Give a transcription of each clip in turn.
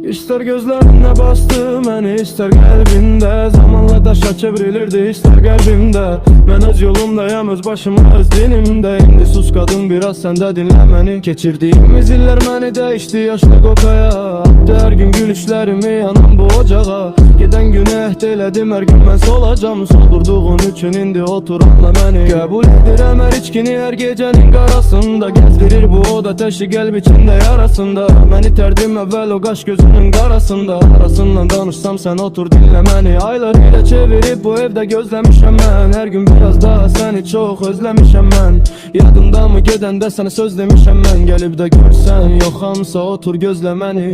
İster gözlerine bastı məni, ister qəlbində. Zamanla daşa çevrilirdi ister qəlbimdə. Mən öz yolumdayam, öz başıma, öz dinimdə. İndi sus qadın, biraz sən də dinlə məni. Keçirdiyimiz illər məni dəyişdi yaşlı qokaya. Attı hər gün gülüşlərimi yanan bu ocağa. Gedən günü əhd elədim, hər gün mən solacam. Soldurduğun üçün indi oturanla məni. Qəbul edirəm hər içkini hər gecənin qarasında. Gəzdirir bu oda təşi qəlb içində yarasında. Məni tərdim əvvəl o qaş gözünün qarasında. Arasından danışsam sən otur dinlə məni. Aylar ilə çevirib bu evdə gözləmişəm mən. Hər gün biraz daha səni çox özləmişəm mən. Yadında mı gedəndə sənə söz demişəm mən. Gəlib də görsən yoxamsa otur gözlə məni.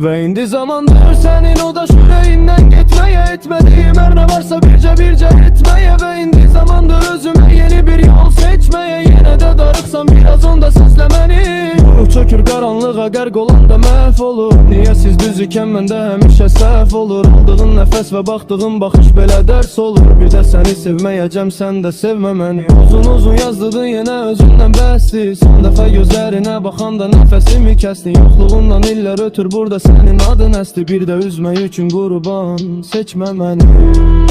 Və indi zamandır sənin o da ürəyindən getməyə. Etmədiyim hər nə varsa bircə etməyə. Və indi zamandır özümə yeni bir yol seçməyə. Yenə də darıqsam biraz onda səslə məni. Ruh çökür qaranlığa, qərq olanda məhv olur. Niyə siz düz ikən məndə həmişə səhv olur. Aldığın nəfəs və baxdığın baxış belə dərs olur. Bir də səni sevməyəcəm, sən də sevmə məni. Uzun yazdığın yenə özündən bəsdi. Son dəfə gözlərinə baxanda nəfəsimi kəsdi. Yoxluğundan illər ötür burada sənin adın əsdi. Bir də üzmək üçün qurban seçmə məni.